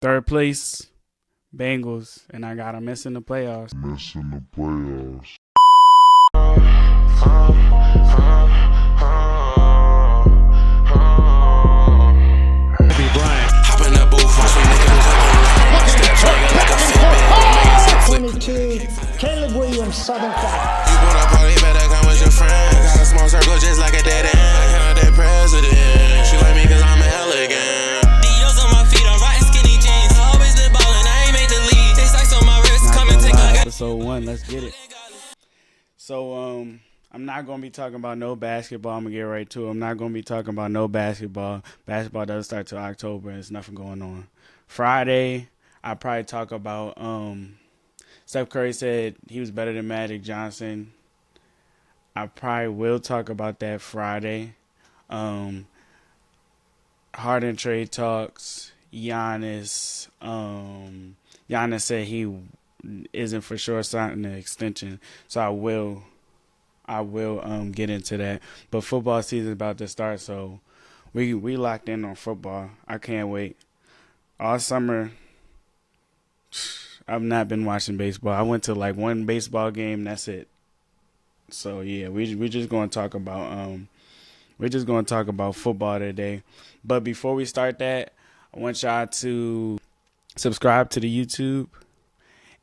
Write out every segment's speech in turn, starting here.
Third place, Bengals, and I got them missing the playoffs. Caleb Williams, Southern Cal. You wanna party, better come with your friends. Got a small circle just like a dead end. I count that president. She like me cause I'm elegant. Dios on my feet, I'm riding skinny jeans. I always been ballin', I ain't made the lead. They sights on my wrist, come and take a Episode 1, let's get it. So, I'm not going to be talking about no basketball. I'm going to get right to it. I'm not going to be talking about no basketball. Basketball doesn't start till October, and there's nothing going on. Friday, I'll probably talk about Steph Curry said he was better than Magic Johnson. I probably will talk about that Friday. Harden trade talks. Giannis. Giannis said he isn't for sure signing an extension, so I will get into that. But football season is about to start, so we locked in on football. I can't wait. All summer, I've not been watching baseball. I went to like one baseball game. That's it. So yeah, we're just going to talk about football today. But before we start that, I want y'all to subscribe to the YouTube,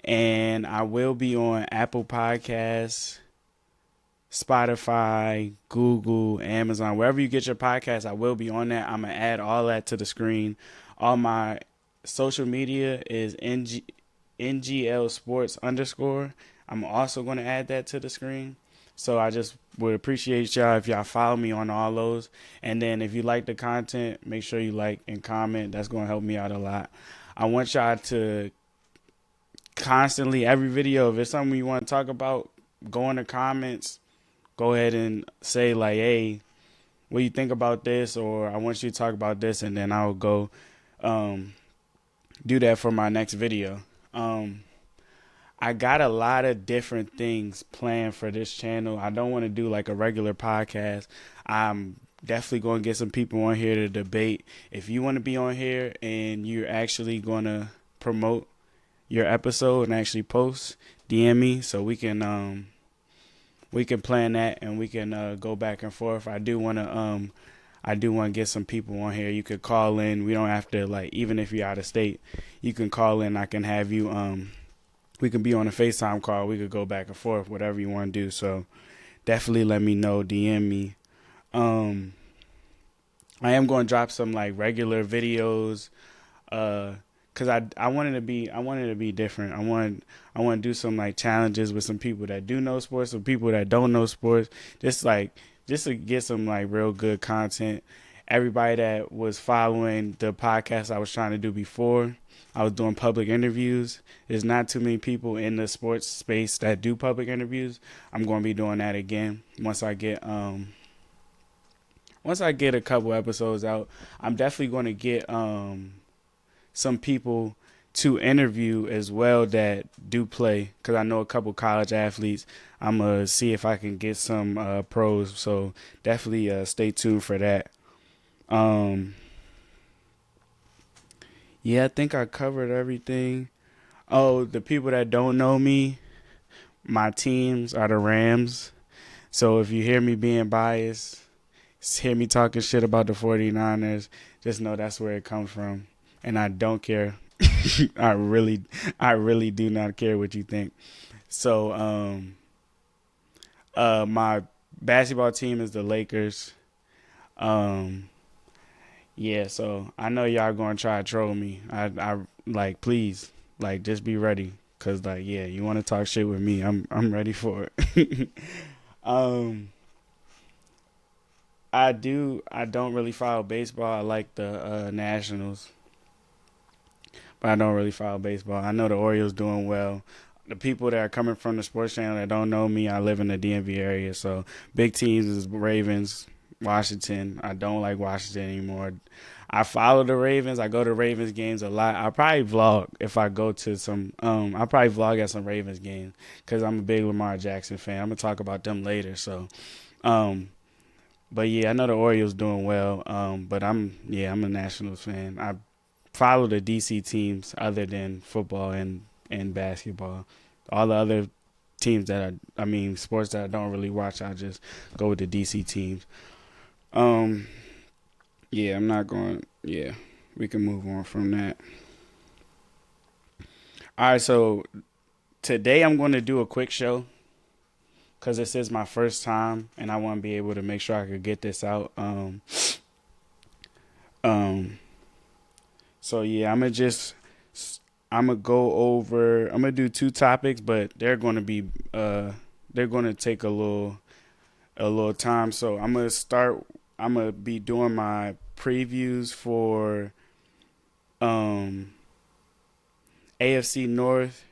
and I will be on Apple Podcasts, Spotify, Google, Amazon, wherever you get your podcasts. I will be on that. I'm gonna add all that to the screen. All my social media is NGL Sports _. I'm also going to add that to the screen. So I just would appreciate y'all if y'all follow me on all those. And then if you like the content, make sure you like and comment. That's going to help me out a lot. I want y'all to constantly, every video, if it's something you want to talk about, go in the comments. Go ahead and say like, hey, what do you think about this? Or I want you to talk about this. And then I'll go do that for my next video. I got a lot of different things planned for this channel. I don't want to do like a regular podcast. I'm definitely going to get some people on here to debate. If you want to be on here and you're actually going to promote your episode and actually post, DM me so we can plan that and we can go back and forth. I do want to get some people on here. You could call in. We don't have to, like, even if you're out of state, you can call in. I can have you, we can be on a FaceTime call. We could go back and forth, whatever you want to do. So definitely let me know, DM me. I am going to drop some like regular videos, cause I wanted to be different. I want to do some like challenges with some people that do know sports, some people that don't know sports, just to get some like real good content. Everybody that was following the podcast I was trying to do before, I was doing public interviews. There's not too many people in the sports space that do public interviews. I'm going to be doing that again once I get a couple episodes out. I'm definitely going to get some people to interview as well that do play, because I know a couple college athletes. I'm going to see if I can get some pros, so definitely stay tuned for that. Yeah, I think I covered everything. Oh, the people that don't know me, my teams are the Rams. So if you hear me being biased, hear me talking shit about the 49ers, just know that's where it comes from. And I don't care. I really do not care what you think. So my basketball team is the Lakers. Yeah, so I know y'all gonna try to troll me. I like, please, like, just be ready, cause like, yeah, you want to talk shit with me, I'm ready for it. I don't really follow baseball. I like the Nationals, but I don't really follow baseball. I know the Orioles doing well. The people that are coming from the sports channel that don't know me, I live in the DMV area, so big teams is Ravens, Washington. I don't like Washington anymore. I follow the Ravens. I go to Ravens games a lot. I'll probably vlog if I go to some I'll probably vlog at some Ravens games, because I'm a big Lamar Jackson fan. I'm gonna talk about them later. So but yeah, I know the Orioles doing well. But I'm a Nationals fan. I follow the DC teams other than football and basketball. All the other teams sports that I don't really watch, I just go with the DC teams. Yeah, I'm not going. Yeah, we can move on from that. All right, so today I'm going to do a quick show because this is my first time, and I want to be able to make sure I could get this out. So yeah, I'm gonna go over. I'm gonna do 2 topics, but they're going to take a little time. So I'm gonna start. I'm gonna be doing my previews for AFC North,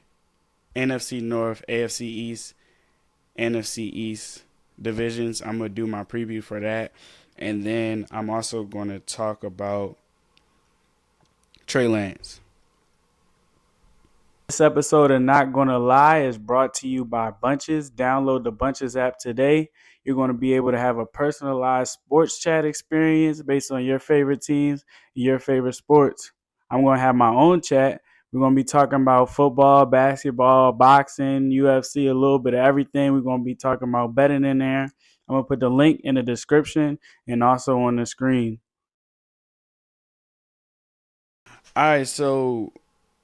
NFC North, AFC East, Nfc East divisions. I'm gonna do my preview for that, and then I'm also going to talk about Trey Lance. This episode of Not Gonna Lie is brought to you by Bunches. Download the Bunches app today. You're going to be able to have a personalized sports chat experience based on your favorite teams, your favorite sports. I'm going to have my own chat. We're going to be talking about football, basketball, boxing, UFC, a little bit of everything. We're going to be talking about betting in there. I'm going to put the link in the description and also on the screen. All right, so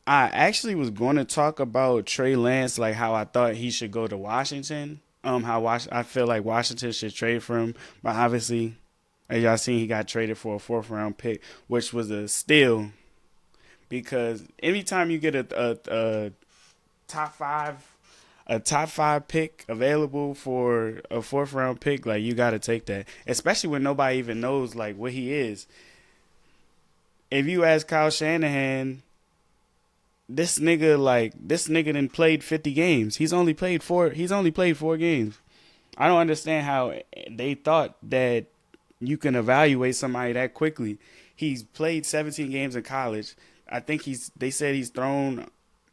I actually was going to talk about Trey Lance, like how I thought he should go to Washington. I feel like Washington should trade for him, but obviously, as y'all seen, he got traded for a 4th-round pick, which was a steal. Because anytime you get a top five pick available for a 4th-round pick, like you got to take that, especially when nobody even knows like what he is. If you ask Kyle Shanahan, this nigga done played 50 games. He's only played 4 games. I don't understand how they thought that you can evaluate somebody that quickly. He's played 17 games in college. I think they said he's thrown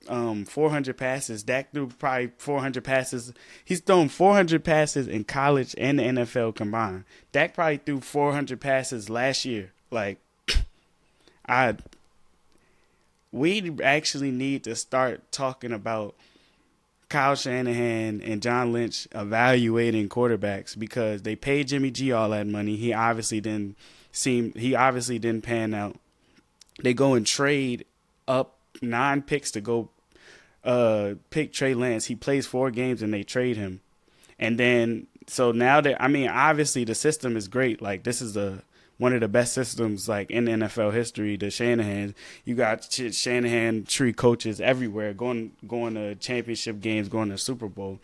400 passes. Dak threw probably 400 passes. He's thrown 400 passes in college and the NFL combined. Dak probably threw 400 passes last year. Like, we actually need to start talking about Kyle Shanahan and John Lynch evaluating quarterbacks because they paid Jimmy G all that money. He obviously didn't pan out. They go and trade up 9 picks to go pick Trey Lance. He plays 4 games and they trade him. And then so now obviously the system is great. Like this is one of the best systems like in NFL history. The Shanahan, you got Shanahan tree coaches everywhere, going to championship games, going to Super Bowl,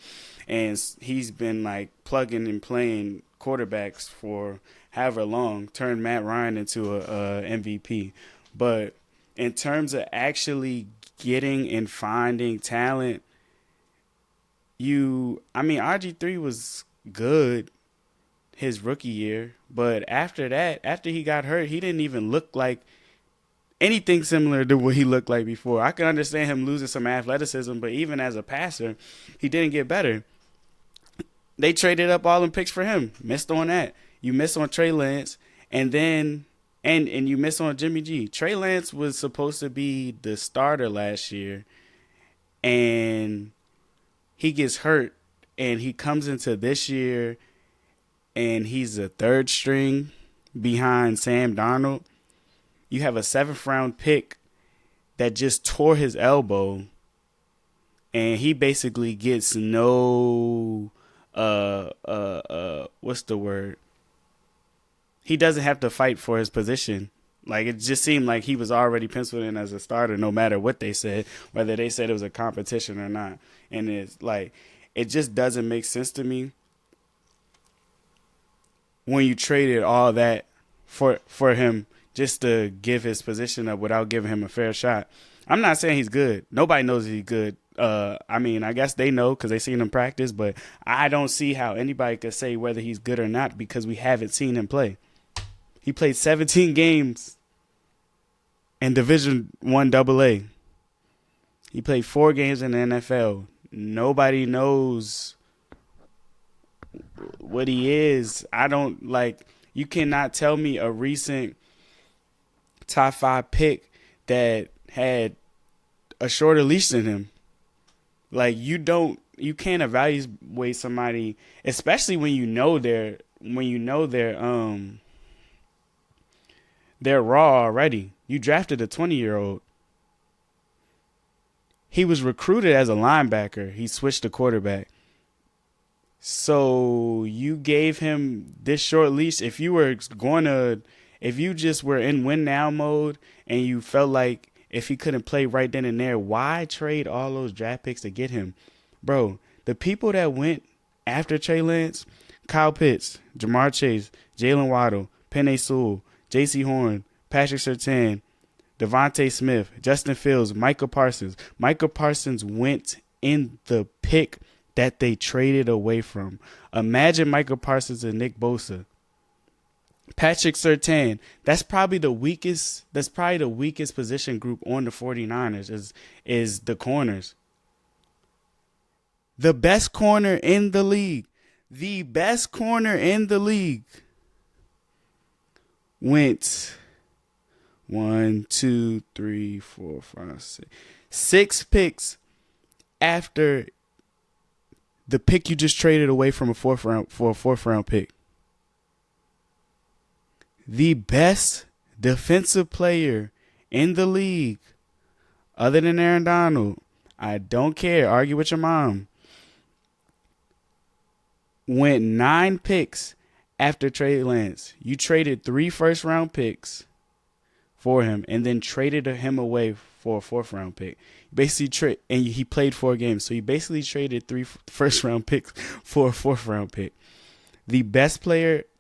and he's been like plugging and playing quarterbacks for however long. Turned Matt Ryan into a MVP, but in terms of actually getting and finding talent, RG3 was good his rookie year, but after he got hurt, he didn't even look like anything similar to what he looked like before. I can understand him losing some athleticism, but even as a passer, he didn't get better. They traded up all them picks for him. Missed on that. You miss on Trey Lance, and then and you miss on Jimmy G. Trey Lance was supposed to be the starter last year, and he gets hurt, and he comes into this year, and he's a 3rd string behind Sam Darnold. You have a 7th-round pick that just tore his elbow, and he basically gets no what's the word? He doesn't have to fight for his position. Like, it just seemed like he was already penciled in as a starter no matter what they said, whether they said it was a competition or not. And it's like, it just doesn't make sense to me when you traded all that for him just to give his position up without giving him a fair shot. I'm not saying he's good. Nobody knows he's good. I guess they know because they seen him practice, but I don't see how anybody could say whether he's good or not because we haven't seen him play. He played 17 games in Division I AA. He played 4 games in the NFL. Nobody knows what he is. You cannot tell me a recent top 5 pick that had a shorter leash than him. Like you can't evaluate somebody, especially when you know they're raw already. You drafted a 20-year-old. He was recruited as a linebacker. He switched to quarterback. So you gave him this short leash. If you just were in win now mode and you felt like if he couldn't play right then and there, why trade all those draft picks to get him? Bro, the people that went after Trey Lance, Kyle Pitts, Jamar Chase, Jalen Waddle, Penei Sewell, J.C. Horn, Patrick Surtain, Devontae Smith, Justin Fields, Micah Parsons. Micah Parsons went in the pick that they traded away from. Imagine Micah Parsons and Nick Bosa. Patrick Surtain, that's probably the weakest position group on the 49ers is the corners. The best corner in the league. The best corner in the league went 1, 2, 3, 4, 5, 6. 6 picks after the pick you just traded away from a fourth round pick. The best defensive player in the league, other than Aaron Donald, I don't care, argue with your mom, went 9 picks after Trey Lance. You traded 3 first-round picks for him and then traded him away for a 4th-round pick. Basically, and he played 4 games, so you basically traded 3 first-round picks for a 4th-round pick. The best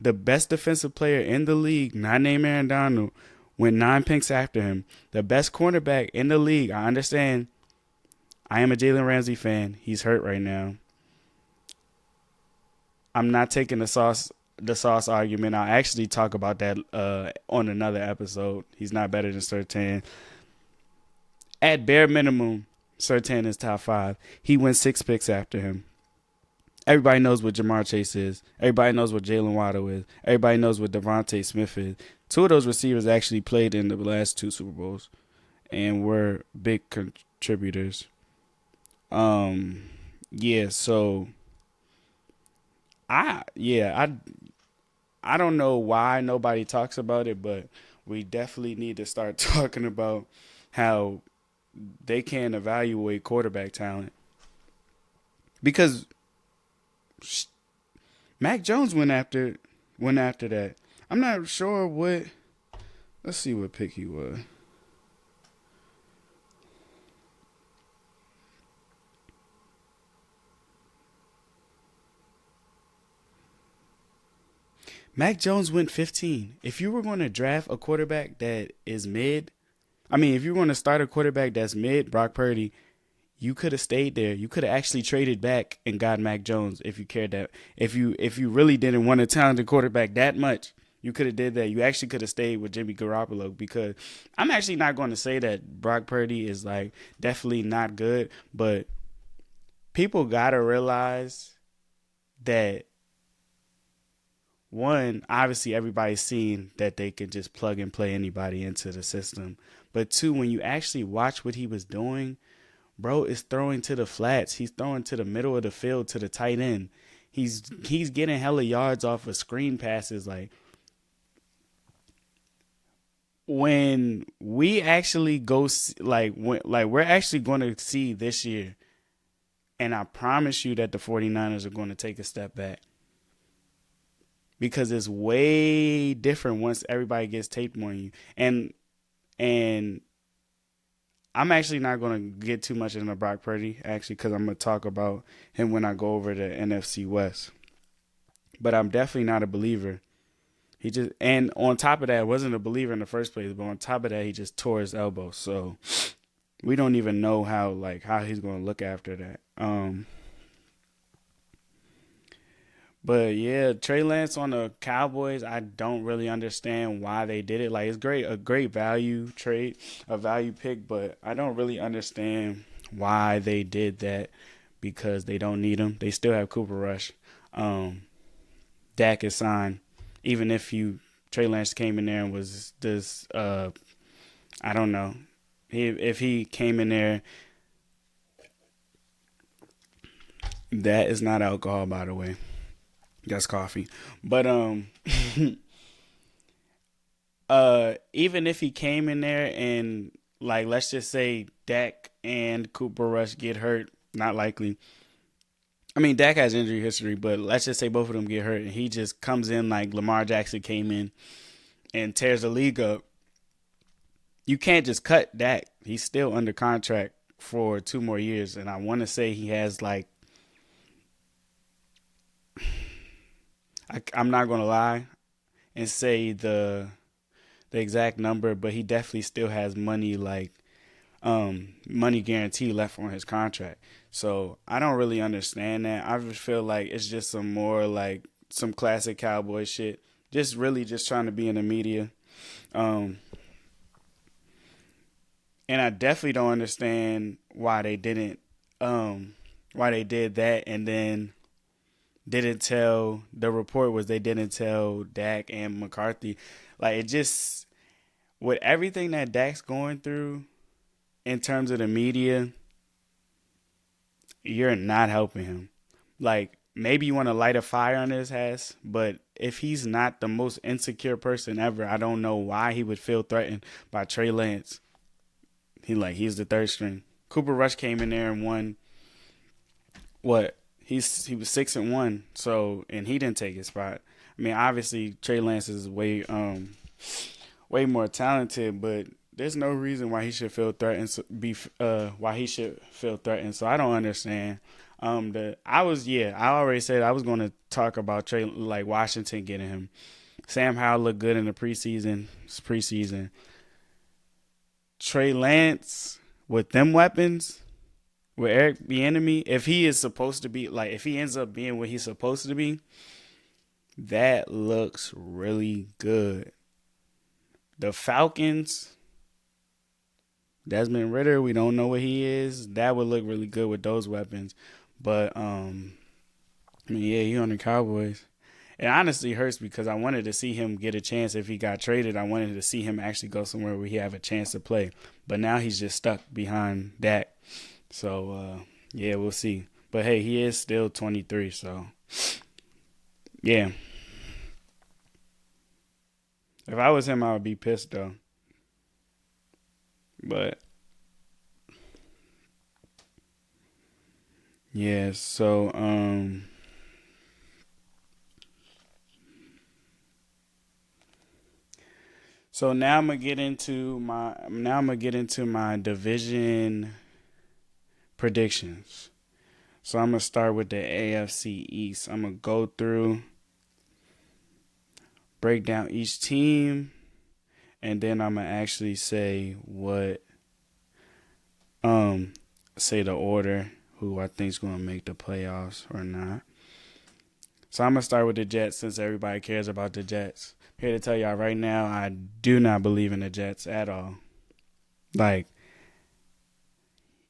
defensive player in the league, not named Aaron Donald, went 9 picks after him. The best cornerback in the league, I understand. I am a Jalen Ramsey fan. He's hurt right now. I'm not taking the sauce argument. I'll actually talk about that on another episode. He's not better than Surtain. At bare minimum, Surtain is top 5. He went 6 picks after him. Everybody knows what Jamar Chase is. Everybody knows what Jalen Waddle is. Everybody knows what Devontae Smith is. 2 of those receivers actually played in the last 2 Super Bowls and were big contributors. So I don't know why nobody talks about it, but we definitely need to start talking about how they can't evaluate quarterback talent. Because Mac Jones went after that. I'm not sure what. Let's see what pick he was. Mac Jones went 15. If you were going to draft a quarterback that is mid, if you're going to start a quarterback that's mid, Brock Purdy, you could have stayed there. You could have actually traded back and got Mac Jones if you cared that. If you really didn't want a talented quarterback that much, you could have did that. You actually could have stayed with Jimmy Garoppolo, because I'm actually not going to say that Brock Purdy is like definitely not good, but people got to realize that, one, obviously everybody's seen that they can just plug and play anybody into the system. But 2, when you actually watch what he was doing, bro is throwing to the flats. He's throwing to the middle of the field to the tight end. He's getting hella yards off of screen passes. Like, when we actually go, we're actually going to see this year, and I promise you that the 49ers are going to take a step back. Because it's way different once everybody gets tape on you. And I'm actually not going to get too much into Brock Purdy, actually, because I'm going to talk about him when I go over the NFC West. But I'm definitely not a believer. And on top of that, wasn't a believer in the first place, but on top of that, he just tore his elbow. So we don't even know how he's going to look after that. But yeah, Trey Lance on the Cowboys, I don't really understand why they did it. Like, it's a great value trade, a value pick, but I don't really understand why they did that, because they don't need him. They still have Cooper Rush. Dak is signed. Even if Trey Lance came in there and was this, I don't know. If he came in there, that is not alcohol, by the way. That's coffee. But even if he came in there and like let's just say Dak and Cooper Rush get hurt, not likely. I mean, Dak has injury history, but let's just say both of them get hurt and he just comes in like Lamar Jackson came in and tears the league up. You can't just cut Dak. He's still under contract for 2 more years, and I want to say he has like I'm not gonna lie and say the exact number, but he definitely still has money like money guarantee left on his contract. So I don't really understand that. I just feel like it's just some more like some classic cowboy shit. Just really just trying to be in the media. And I definitely don't understand why they didn't why they did that and then didn't tell the report was they didn't tell Dak and McCarthy. Like it just with everything that Dak's going through in terms of the media, you're not helping him. Like maybe you want to light a fire under his ass, but if he's not the most insecure person ever, I don't know why he would feel threatened by Trey Lance. He's the third string. Cooper Rush came in there and won. What? He was 6-1. So and he didn't take his spot. I mean, obviously Trey Lance is way more talented, but there's no reason why he should feel threatened. Why he should feel threatened. So I don't understand. I already said I was going to talk about Trey, like Washington getting him. Sam Howell looked good in the preseason. It's preseason. Trey Lance with them weapons, with Eric Bieniemy, if he is supposed to be like, if he ends up being what he's supposed to be, that looks really good. The Falcons, Desmond Ridder, we don't know what he is. That would look really good with those weapons. But I mean, yeah, he on the Cowboys. It honestly hurts because I wanted to see him get a chance if he got traded. I wanted to see him actually go somewhere where he have a chance to play. But now he's just stuck behind Dak. So, yeah, we'll see. But, hey, he is still 23, so, yeah. If I was him, I would be pissed, though. But, yeah, so, So now I'm gonna get into my division predictions. So I'm gonna start with the AFC East. I'm gonna go through, break down each team, and then I'm gonna actually say say the order, who I think is gonna make the playoffs or not. So I'm gonna start with the Jets since everybody cares about the Jets. Here to tell y'all right now, I do not believe in the Jets at all. Like,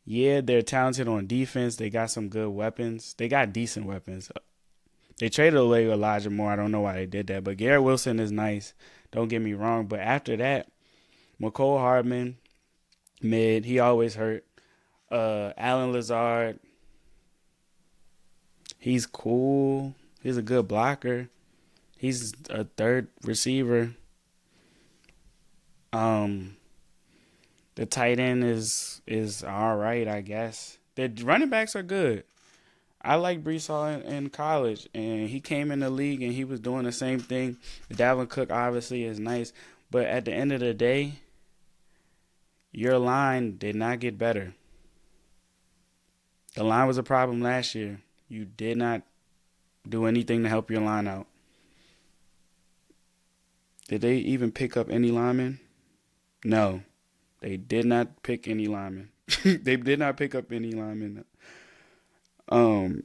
yeah, they're talented on defense. They got some good weapons. They got decent weapons. They traded away Elijah Moore. I don't know why they did that. But Garrett Wilson is nice. Don't get me wrong. But after that, McCole Hardman, mid. He always hurt. Alan Lazard, he's cool. He's a good blocker. He's a third receiver. The tight end is all right, I guess. The running backs are good. I like Brees Hall in college, and he came in the league and he was doing the same thing. Dalvin Cook obviously is nice, but at the end of the day, your line did not get better. The line was a problem last year. You did not do anything to help your line out. Did they even pick up any linemen? No. They did not pick any linemen. They did not pick up any linemen. You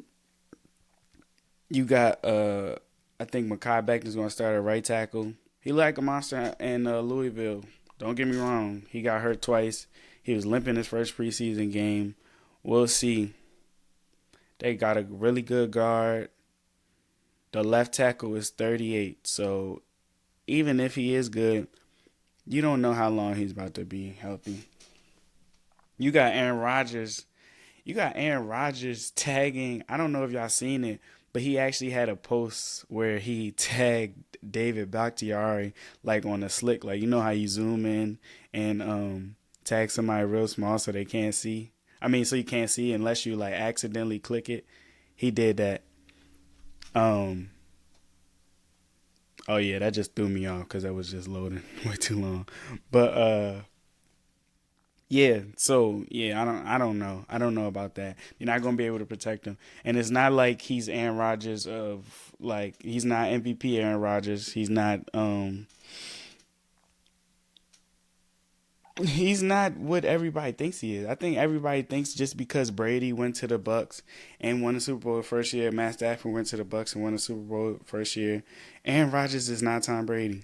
got I think Mekhi Becton's gonna start at right tackle. He like a monster in Louisville. Don't get me wrong. He got hurt twice. He was limping his first preseason game. We'll see. They got a really good guard. The left tackle is 38, so even if he is good, you don't know how long he's about to be healthy. You got Aaron Rodgers. You got Aaron Rodgers tagging. I don't know if y'all seen it, but he actually had a post where he tagged David Bakhtiari like on a slick, like you know how you zoom in and tag somebody real small so they can't see. I mean, so you can't see unless you like accidentally click it. He did that. Oh yeah, that just threw me off because that was just loading way too long. But yeah, so yeah, I don't know about that. You're not gonna be able to protect him, and it's not like he's Aaron Rodgers of like he's not MVP Aaron Rodgers. He's not what everybody thinks he is. I think everybody thinks just because Brady went to the Bucks and won the Super Bowl the first year, Matt Stafford went to the Bucks and won the Super Bowl the first year, Aaron Rodgers is not Tom Brady.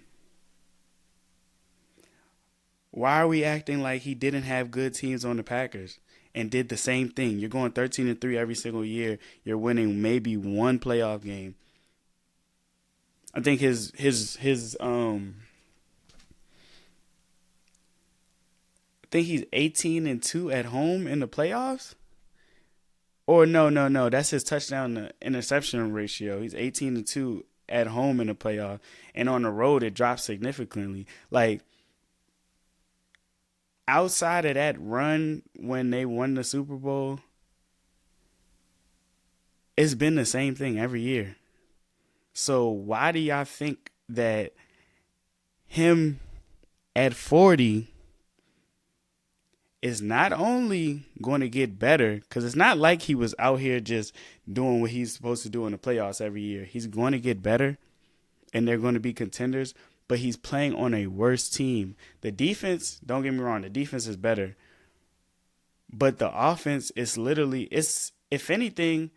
Why are we acting like he didn't have good teams on the Packers and did the same thing? You're going 13-3 every single year. You're winning maybe one playoff game. I think I think he's 18-2 at home in the playoffs. Or no, that's his touchdown to interception ratio. He's 18-2 at home in the playoff, and on the road it drops significantly. Like outside of that run when they won the Super Bowl, it's been the same thing every year. So why do y'all think that him at 40 is not only going to get better, because it's not like he was out here just doing what he's supposed to do in the playoffs every year. He's going to get better, and they're going to be contenders, but he's playing on a worse team. The defense, don't get me wrong, the defense is better, but the offense is literally, it's if anything,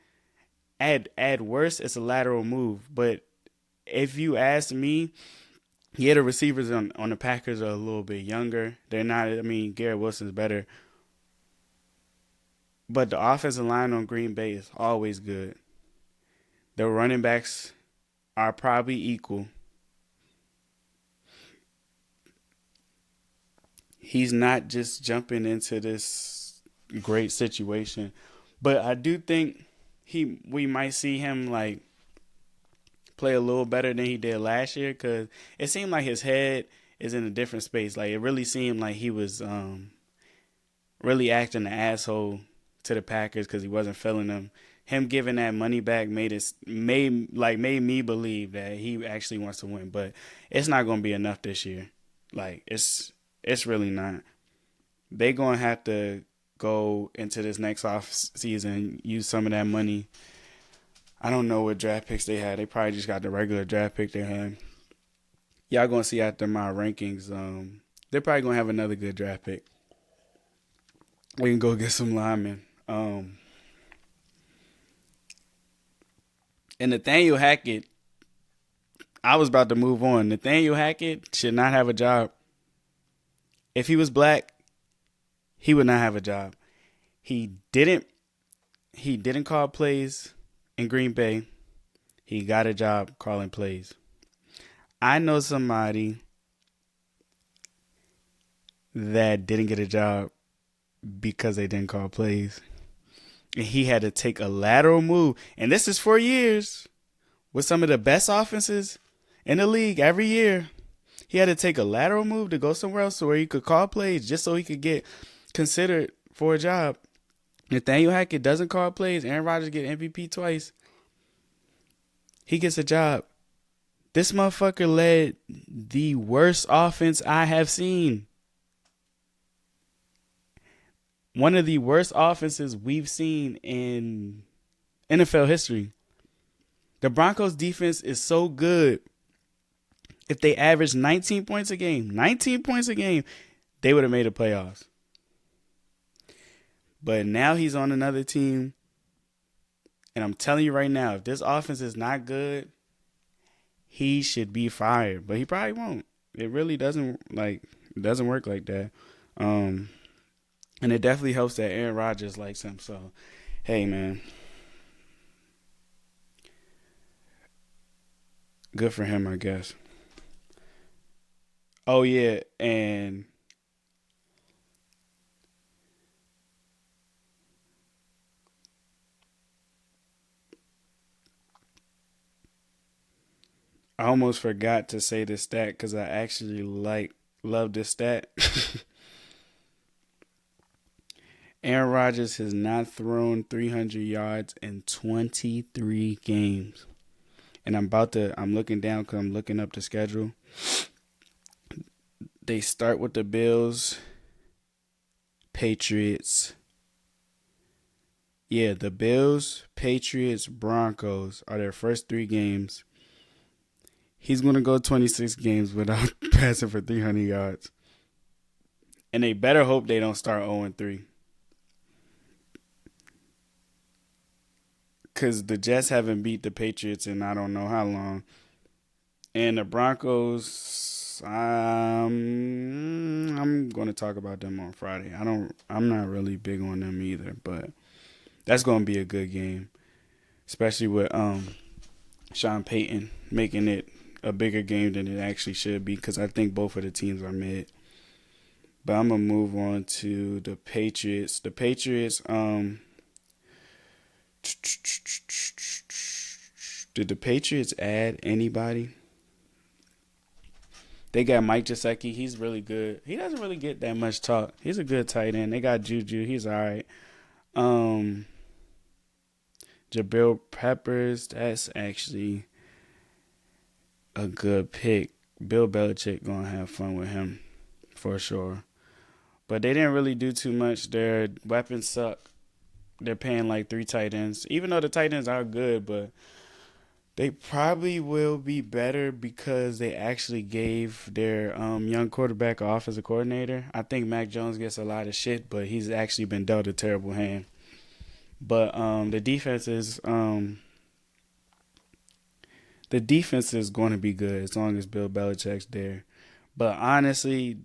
at worst, it's a lateral move. But if you ask me, yeah, the receivers on the Packers are a little bit younger. They're not, I mean, Garrett Wilson's better. But the offensive line on Green Bay is always good. The running backs are probably equal. He's not just jumping into this great situation. But I do think we might see him like play a little better than he did last year, because it seemed like his head is in a different space. Like it really seemed like he was really acting an asshole to the Packers because he wasn't feeling them. Him giving that money back made me believe that he actually wants to win, but it's not going to be enough this year. Like it's really not. They're going to have to go into this next off season, use some of that money. I don't know what draft picks they had. They probably just got the regular draft pick they had. Y'all going to see after my rankings, they're probably going to have another good draft pick. We can go get some linemen. And Nathaniel Hackett, I was about to move on. Nathaniel Hackett should not have a job. If he was black, he would not have a job. He didn't call plays in Green Bay. He got a job calling plays. I know somebody that didn't get a job because they didn't call plays. And he had to take a lateral move. And this is for years with some of the best offenses in the league every year. He had to take a lateral move to go somewhere else where he could call plays just so he could get considered for a job. Nathaniel Hackett doesn't call plays. Aaron Rodgers get MVP twice. He gets a job. This motherfucker led the worst offense I have seen. One of the worst offenses we've seen in NFL history. The Broncos defense is so good. If they averaged 19 points a game, they would have made the playoffs. But now he's on another team. And I'm telling you right now, if this offense is not good, he should be fired. But he probably won't. It really doesn't work like that. And it definitely helps that Aaron Rodgers likes him. So, hey, man. Good for him, I guess. Oh, yeah. And I almost forgot to say this stat because I actually love this stat. Aaron Rodgers has not thrown 300 yards in 23 games. And I'm looking down because I'm looking up the schedule. They start with the Bills, Patriots. Yeah, the Bills, Patriots, Broncos are their first 3 games. He's going to go 26 games without passing for 300 yards. And they better hope they don't start 0-3. Because the Jets haven't beat the Patriots in I don't know how long. And the Broncos, I'm going to talk about them on Friday. I'm not really big on them either, but that's going to be a good game. Especially with Sean Payton making it a bigger game than it actually should be, because I think both of the teams are mid. But I'm going to move on to the Patriots. The Patriots, did the Patriots add anybody? They got Mike Gesicki. He's really good. He doesn't really get that much talk. He's a good tight end. They got Juju. He's all right. Jabril Peppers. That's actually a good pick. Bill Belichick going to have fun with him for sure. But they didn't really do too much. Their weapons suck. They're paying like 3 tight ends. Even though the tight ends are good, but they probably will be better because they actually gave their young quarterback an offensive coordinator. I think Mac Jones gets a lot of shit, but he's actually been dealt a terrible hand. But the defense is going to be good as long as Bill Belichick's there. But honestly,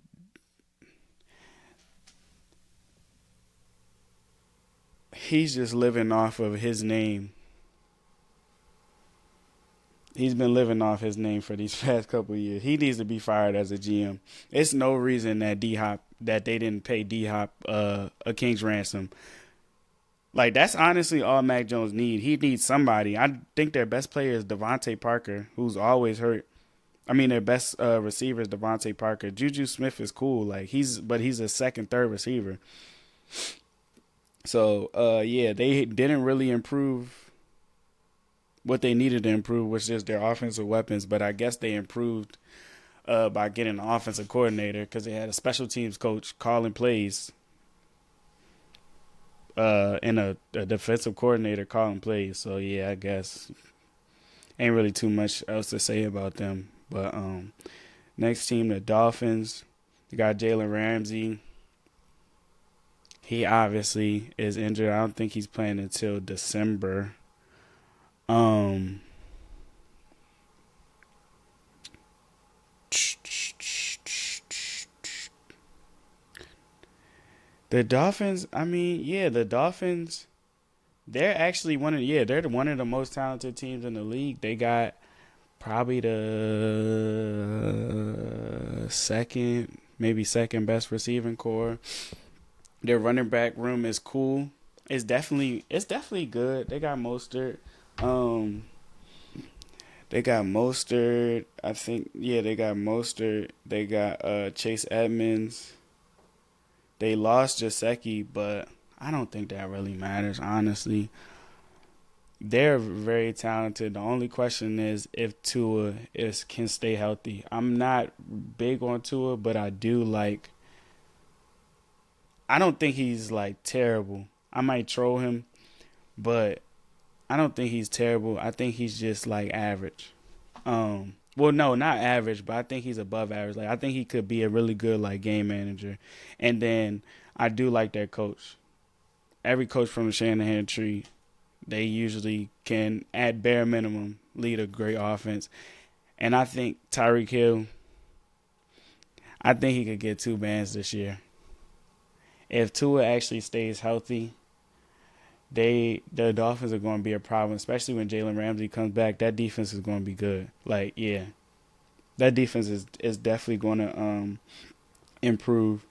he's just living off of his name. He's been living off his name for these past couple of years. He needs to be fired as a GM. It's no reason that that they didn't pay D-Hop a king's ransom. Like, that's honestly all Mac Jones need. He needs somebody. I think their best player is Devontae Parker, who's always hurt. I mean, their best receiver is Devontae Parker. Juju Smith is cool. But he's a second, third receiver. So, they didn't really improve what they needed to improve, which is their offensive weapons. But I guess they improved by getting an offensive coordinator because they had a special teams coach calling plays and a defensive coordinator calling plays. So, yeah, I guess ain't really too much else to say about them. But next team, the Dolphins. They got Jalen Ramsey. He obviously is injured. I don't think he's playing until December. The Dolphins, the Dolphins, they're actually they're one of the most talented teams in the league. They got probably the second best receiving core. Their running back room is cool. It's definitely good. They got Mostert. They got Mostert. I think they got Mostert. They got Chase Edmonds. They lost Gesicki, but I don't think that really matters, honestly. They're very talented. The only question is if Tua can stay healthy. I'm not big on Tua, but I don't think he's terrible. I might troll him, but I don't think he's terrible. I think he's just average. Well, no, not average, but I think he's above average. I think he could be a really good game manager. And then I do like their coach. Every coach from the Shanahan tree, they usually can, at bare minimum, lead a great offense. And I think Tyreek Hill, I think he could get 2 bands this year. If Tua actually stays healthy, the Dolphins are going to be a problem, especially when Jalen Ramsey comes back. That defense is going to be good. That defense is definitely going to improve.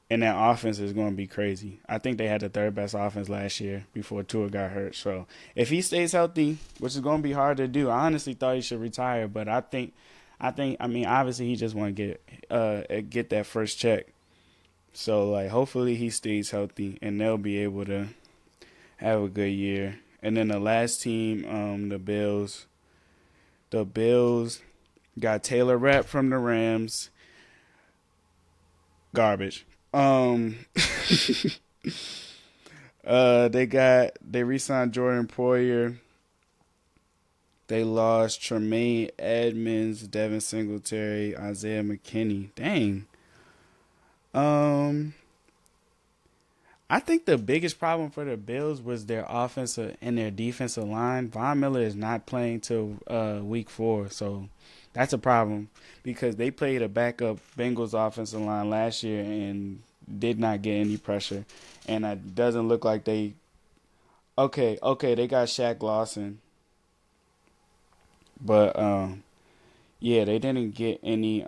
And that offense is going to be crazy. I think they had the third best offense last year before Tua got hurt. So if he stays healthy, which is going to be hard to do, I honestly thought he should retire. But I mean, obviously he just want to get that first check. So like, hopefully he stays healthy and they'll be able to have a good year. And then the last team, the Bills. The Bills got Taylor Rapp from the Rams. Garbage. They re-signed Jordan Poyer. They lost Tremaine Edmonds, Devin Singletary, Isaiah McKinney. Dang. I think the biggest problem for the Bills was their offensive and their defensive line. Von Miller is not playing till week 4, so that's a problem because they played a backup Bengals offensive line last year and did not get any pressure. And it doesn't look like they – okay, they got Shaq Lawson. But, yeah, they didn't get any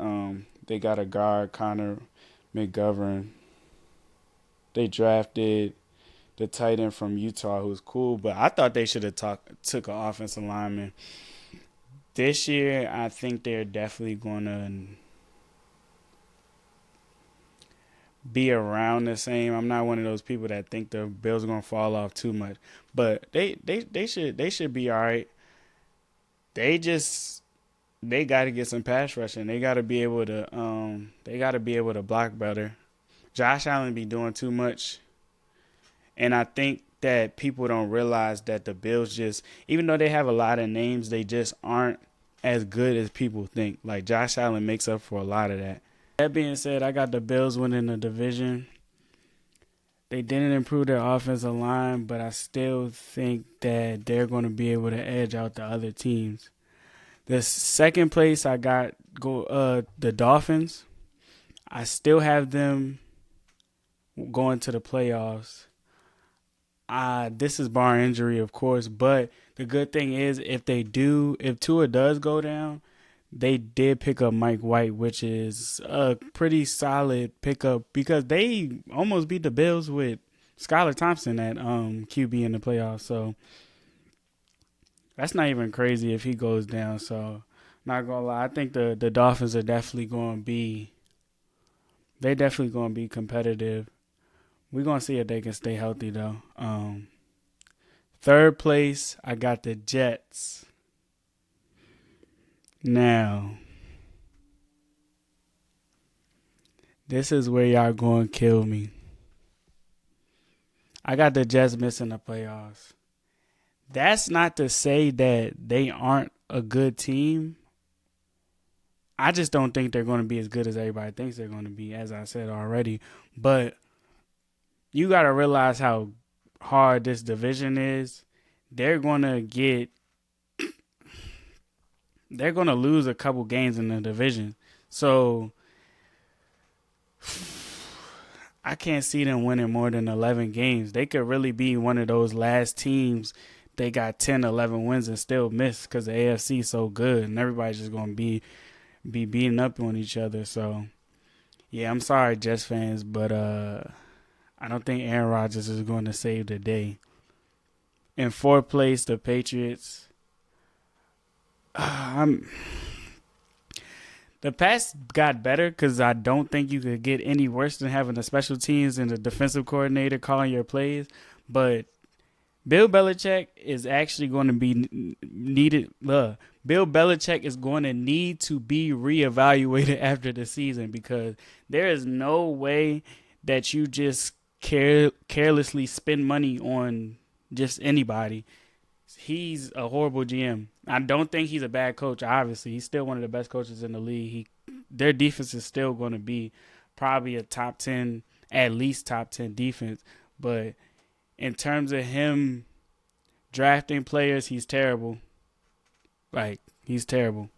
they got a guard, Connor McGovern. They drafted the tight end from Utah, who's cool, but I thought they should have took an offensive lineman. This year, I think they're definitely going to be around the same. I'm not one of those people that think the Bills are going to fall off too much, but they should be all right. They got to get some pass rushing. They got to be able to block better. Josh Allen be doing too much. And I think that people don't realize that the Bills just, even though they have a lot of names, they just aren't as good as people think. Like, Josh Allen makes up for a lot of that. That being said, I got the Bills winning the division. They didn't improve their offensive line, but I still think that they're going to be able to edge out the other teams. The second place, I got the Dolphins. I still have them going to the playoffs. This is bar injury, of course, but the good thing is if Tua does go down, they did pick up Mike White, which is a pretty solid pickup because they almost beat the Bills with Skylar Thompson at QB in the playoffs. So that's not even crazy if he goes down. So not gonna lie, I think the Dolphins are definitely going to be competitive. We're going to see if they can stay healthy, though. Third place, I got the Jets. Now, this is where y'all going to kill me. I got the Jets missing the playoffs. That's not to say that they aren't a good team. I just don't think they're going to be as good as everybody thinks they're going to be, as I said already. But you got to realize how hard this division is. They're going to lose a couple games in the division. So I can't see them winning more than 11 games. They could really be one of those last teams. They got 10, 11 wins and still miss because the AFC is so good and everybody's just going to be beating up on each other. So, yeah, I'm sorry, Jets fans, but I don't think Aaron Rodgers is going to save the day. In fourth place, the Patriots. The Pats got better because I don't think you could get any worse than having the special teams and the defensive coordinator calling your plays. But Bill Belichick is actually going to be needed. Bill Belichick is going to need to be reevaluated after the season because there is no way that you just carelessly spend money on just anybody. He's a horrible GM. I don't think he's a bad coach, obviously. He's still one of the best coaches in the league. Their defense is still going to be probably a top 10, at least top 10 defense. But in terms of him drafting players, he's terrible. Like, he's terrible.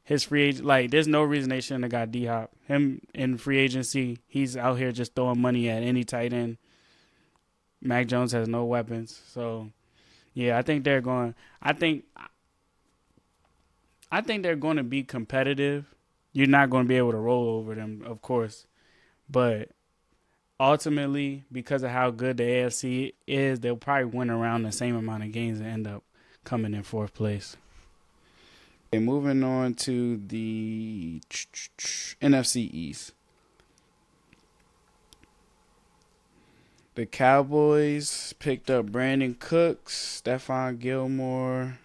His free agent, like, there's no reason they shouldn't have got D-Hop. Him in free agency, he's out here just throwing money at any tight end. Mac Jones has no weapons. So, yeah, I think they're going to be competitive. You're not going to be able to roll over them, of course. But ultimately, because of how good the AFC is, they'll probably win around the same amount of games and end up coming in fourth place. Okay, moving on to the NFC East. The Cowboys picked up Brandon Cooks, Stephon Gilmore.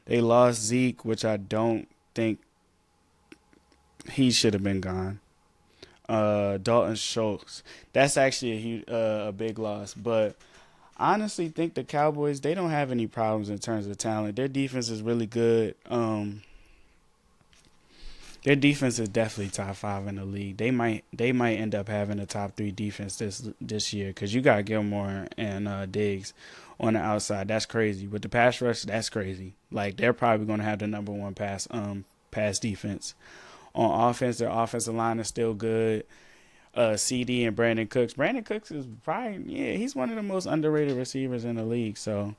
They lost Zeke, which I don't think he should have been gone. Dalton Schultz. That's actually a big loss. But I honestly think the Cowboys, they don't have any problems in terms of talent. Their defense is really good. Their defense is definitely top 5 in the league. They might end up having a top 3 defense this year because you got Gilmore and Diggs on the outside. That's crazy. With the pass rush, that's crazy. Like, they're probably going to have the number 1 pass defense. On offense, their offensive line is still good. CD and Brandon Cooks. Brandon Cooks is probably, he's one of the most underrated receivers in the league. So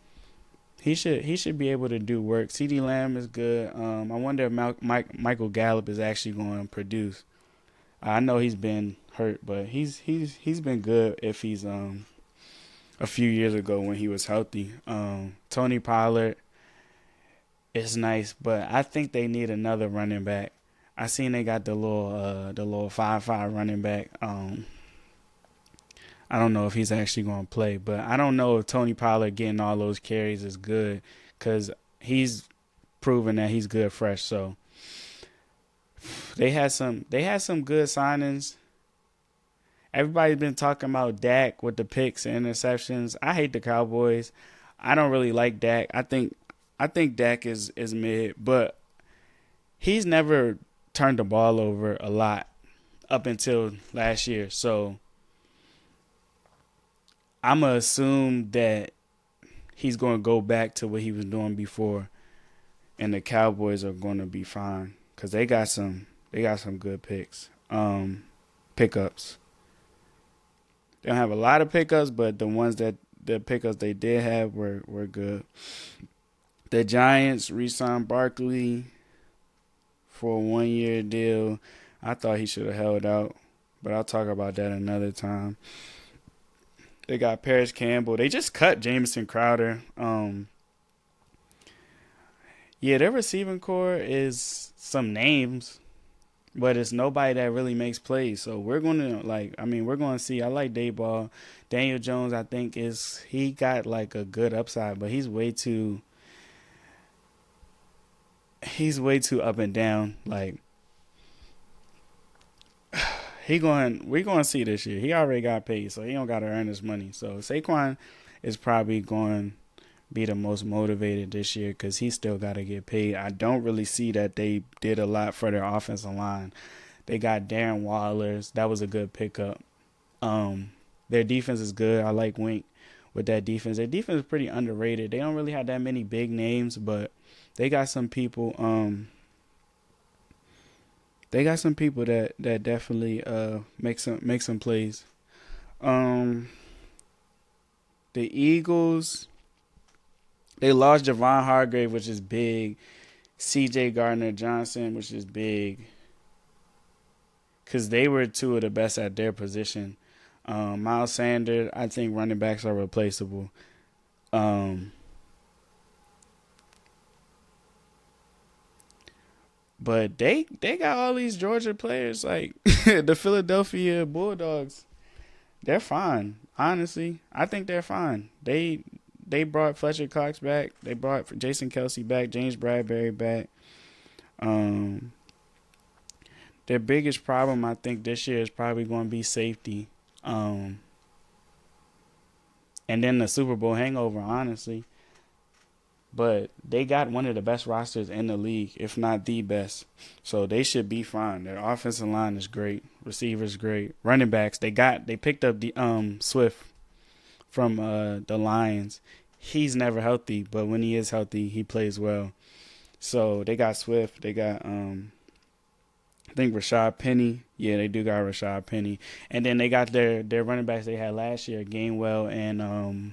he should be able to do work. CD Lamb is good. I wonder if Michael Gallup is actually going to produce. I know he's been hurt, but he's been good if he's a few years ago when he was healthy. Tony Pollard is nice, but I think they need another running back. I seen they got the little 5'5" running back. I don't know if he's actually going to play, but I don't know if Tony Pollard getting all those carries is good because he's proven that he's good fresh. So they had some good signings. Everybody's been talking about Dak with the picks and interceptions. I hate the Cowboys. I don't really like Dak. I think Dak is mid, but he's never turned the ball over a lot up until last year. So I'm going to assume that he's going to go back to what he was doing before, and the Cowboys are going to be fine because they got some good pickups. They don't have a lot of pickups, but the pickups they did have were good. The Giants re-signed Barkley for a 1-year deal. I thought he should have held out, but I'll talk about that another time. They got Paris Campbell. They just cut Jamison Crowder. Their receiving core is some names, but it's nobody that really makes plays. So we're going to see. I like Dayball. Daniel Jones, I think he got like a good upside, but he's way too up and down. Like, we're going to see this year. He already got paid, so he don't got to earn his money. So Saquon is probably going to be the most motivated this year because he still got to get paid. I don't really see that they did a lot for their offensive line. They got Darren Wallers. That was a good pickup. Their defense is good. I like Wink with that defense. Their defense is pretty underrated. They don't really have that many big names, but they got some people. They got some people that definitely make some plays. The Eagles, they lost Javon Hargrave, which is big. C.J. Gardner-Johnson, which is big, because they were two of the best at their position. Miles Sanders, I think running backs are replaceable. But they got all these Georgia players, like the Philadelphia Bulldogs. They're fine, honestly. I think they're fine. They brought Fletcher Cox back. They brought Jason Kelsey back, James Bradbury back. Their biggest problem, I think, this year is probably going to be safety. And then the Super Bowl hangover, honestly. But they got one of the best rosters in the league, if not the best. So they should be fine. Their offensive line is great. Receivers great. Running backs, they picked up the Swift from the Lions. He's never healthy, but when he is healthy, he plays well. So they got Swift. They got I think Rashad Penny. Yeah, they do got Rashad Penny. And then they got their running backs they had last year, Gainwell and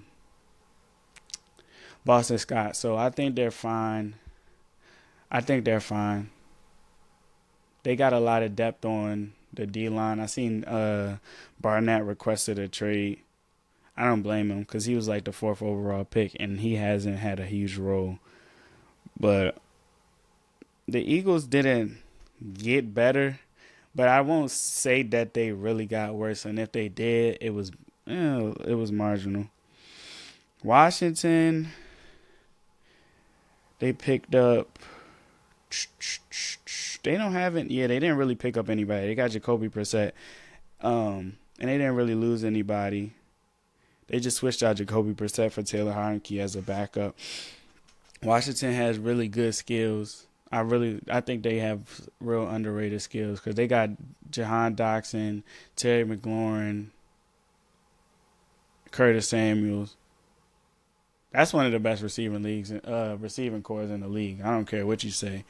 Boston Scott. So I think they're fine. they got a lot of depth on the D-line. I seen Barnett requested a trade. I don't blame him because he was like the 4th overall pick, and he hasn't had a huge role. But the Eagles didn't get better, but I won't say that they really got worse. And if they did, it was marginal. Washington, they picked up. They didn't really pick up anybody. They got Jacoby Brissett, and they didn't really lose anybody. They just switched out Jacoby Brissett for Taylor Heineke as a backup. Washington has really good skills. I think they have real underrated skills because they got Jahan Dotson, Terry McLaurin, Curtis Samuels. That's one of the best receiving cores in the league. I don't care what you say.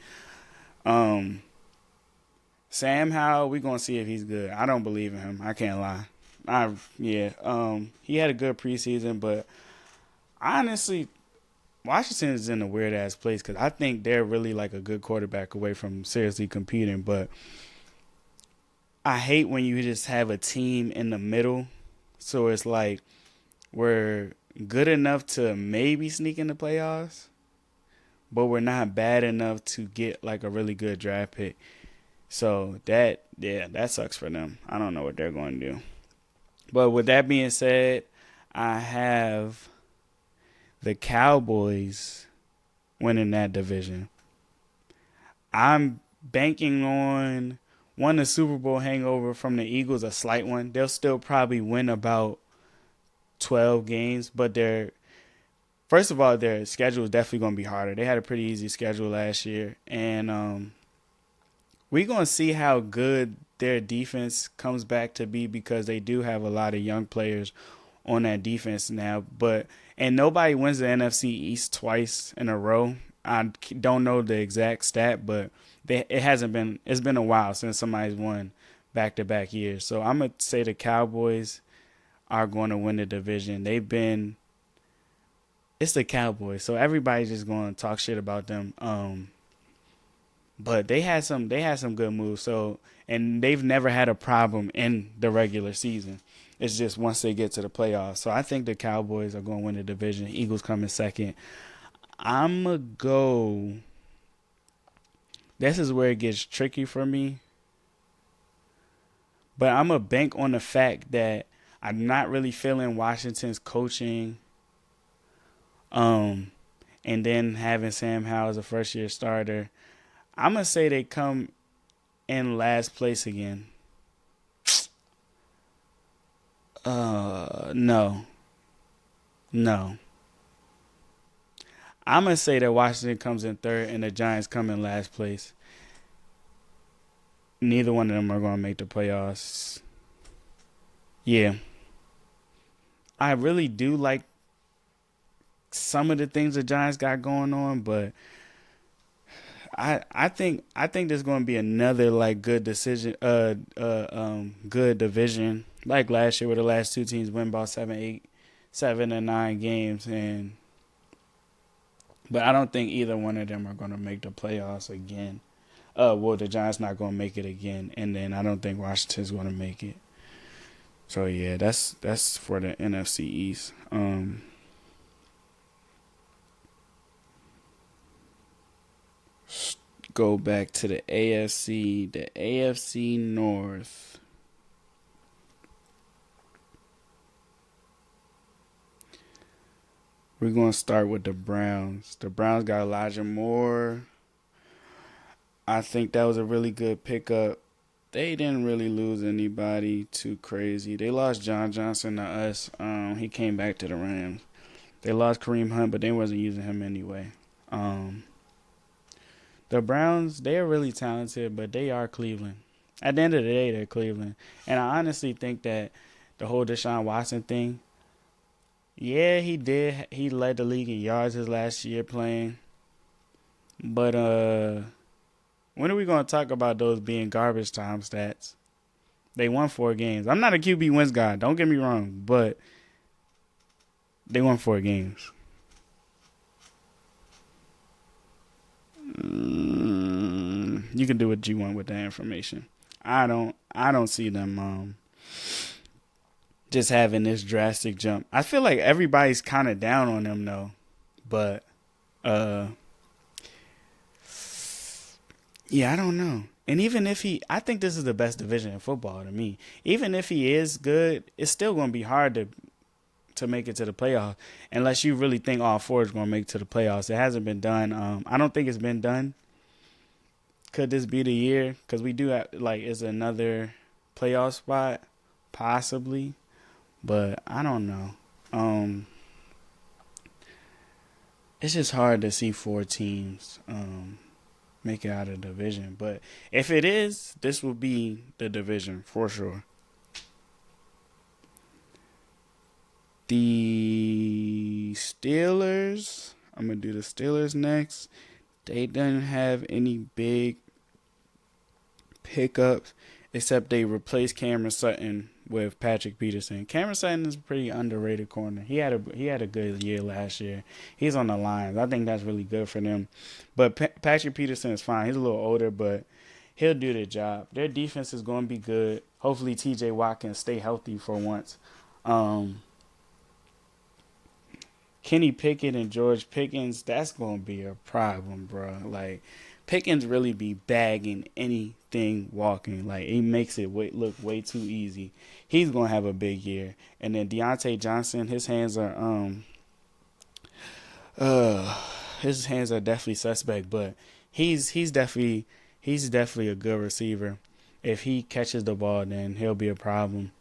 Sam Howell, we're gonna see if he's good. I don't believe in him. I can't lie. He had a good preseason, but honestly, Washington is in a weird ass place because I think they're really like a good quarterback away from seriously competing. But I hate when you just have a team in the middle, so it's like we're good enough to maybe sneak in the playoffs, but we're not bad enough to get like a really good draft pick. So that sucks for them. I don't know what they're going to do. But with that being said, I have the Cowboys winning that division. I'm banking on the Super Bowl hangover from the Eagles, a slight one. They'll still probably win about 12 games, but first of all, their schedule is definitely going to be harder. They had a pretty easy schedule last year, and we're going to see how good their defense comes back to be because they do have a lot of young players on that defense now. And nobody wins the NFC East twice in a row. I don't know the exact stat, but it's been a while since somebody's won back-to-back years. So I'm going to say the Cowboys are going to win the division. It's the Cowboys, so everybody's just going to talk shit about them. But they had some good moves. So, and they've never had a problem in the regular season. It's just once they get to the playoffs. So I think the Cowboys are going to win the division. Eagles come in second. I'm going to go. This is where it gets tricky for me. But I'm going to bank on the fact that I'm not really feeling Washington's coaching. And then having Sam Howell as a first-year starter. I'm going to say they come in last place again. No. I'm going to say that Washington comes in third and the Giants come in last place. Neither one of them are going to make the playoffs. Yeah. I really do like some of the things the Giants got going on, but I think there's going to be another like good decision, good division like last year where the last two teams win about 7 and 9 games, but I don't think either one of them are going to make the playoffs again. The Giants not going to make it again, and then I don't think Washington's going to make it. So yeah, that's for the NFC East. Go back to the AFC, the AFC North. We're going to start with the Browns. The Browns got Elijah Moore. I think that was a really good pickup. They didn't really lose anybody too crazy. They lost John Johnson to us. He came back to the Rams. They lost Kareem Hunt, but they wasn't using him anyway. The Browns, they are really talented, but they are Cleveland. At the end of the day, they're Cleveland. And I honestly think that the whole Deshaun Watson thing, yeah, he did. He led the league in yards his last year playing. But when are we going to talk about those being garbage time stats? They won 4 games. I'm not a QB wins guy. Don't get me wrong. But they won 4 games. You can do what you want with that information. I don't see them just having this drastic jump. I feel like everybody's kind of down on them though, but yeah, I don't know. And even if I think this is the best division in football to me. Even if he is good, it's still going to be hard to make it to the playoffs unless you really think all four is going to make it to the playoffs. It hasn't been done. I don't think it's been done. Could this be the year? Because we do have, is another playoff spot? Possibly. But I don't know. It's just hard to see four teams make it out of the division. But if it is, this will be the division for sure. The Steelers, I'm going to do the Steelers next. They didn't have any big pickups except they replaced Cameron Sutton with Patrick Peterson. Cameron Sutton is a pretty underrated corner. He had a good year last year. He's on the Lions. I think that's really good for them. But Patrick Peterson is fine. He's a little older, but he'll do the job. Their defense is going to be good. Hopefully T.J. Watt can stay healthy for once. Kenny Pickett and George Pickens, that's going to be a problem, bro. Like, Pickens really be bagging anything walking. Like, he makes it look way too easy. He's going to have a big year. And then Deontay Johnson, his hands are definitely suspect, but he's definitely a good receiver. If he catches the ball, then he'll be a problem.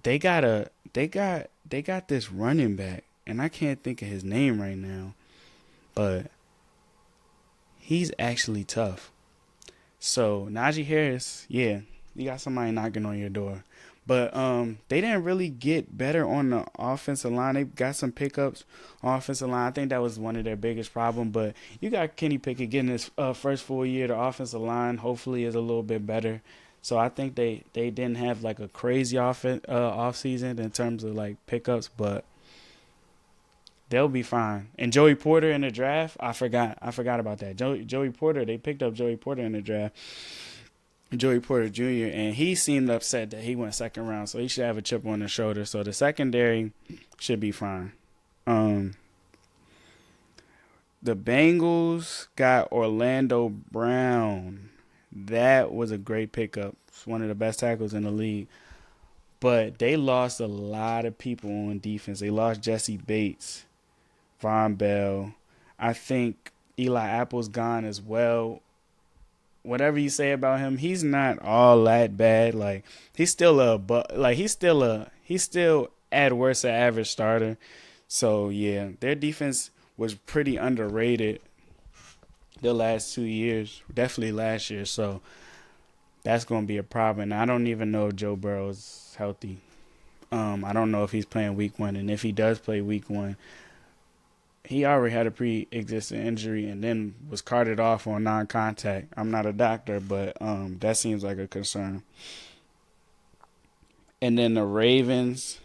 They got this running back, and I can't think of his name right now, but he's actually tough. So Najee Harris, yeah, you got somebody knocking on your door. But they didn't really get better on the offensive line. They got some pickups on offensive line. I think that was one of their biggest problems. But you got Kenny Pickett getting his first full year. The offensive line hopefully is a little bit better. So I think they didn't have like a crazy off season in terms of like pickups, but they'll be fine. And Joey Porter in the draft, I forgot about that. Joey Porter, they picked up Joey Porter in the draft. Joey Porter Jr., and he seemed upset that he went second round, so he should have a chip on his shoulder. So the secondary should be fine. The Bengals got Orlando Brown. That was a great pickup. It's one of the best tackles in the league. But they lost a lot of people on defense. They lost Jesse Bates, Von Bell. I think Eli Apple's gone as well. Whatever you say about him, he's not all that bad. Like he's still at worst an average starter. So yeah, their defense was pretty underrated the last 2 years, definitely last year. So that's going to be a problem. And I don't even know if Joe Burrow's healthy. I don't know if he's playing week 1, and if he does play week 1. He already had a pre-existing injury and then was carted off on non-contact. I'm not a doctor, but that seems like a concern. And then the Ravens.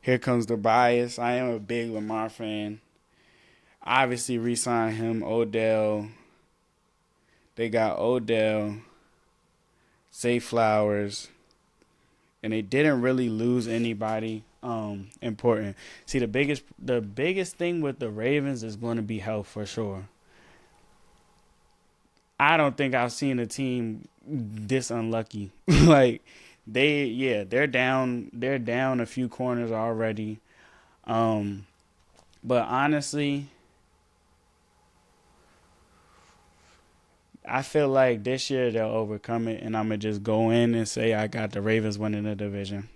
Here comes the bias. I am a big Lamar fan. Obviously, re-signed him, Odell. They got Odell, Zay Flowers, and they didn't really lose anybody important. See, the biggest thing with the Ravens is going to be health for sure. I don't think I've seen a team this unlucky. Like they're down a few corners already. But honestly, I feel like this year they'll overcome it, and I'm going to just go in and say I got the Ravens winning the division.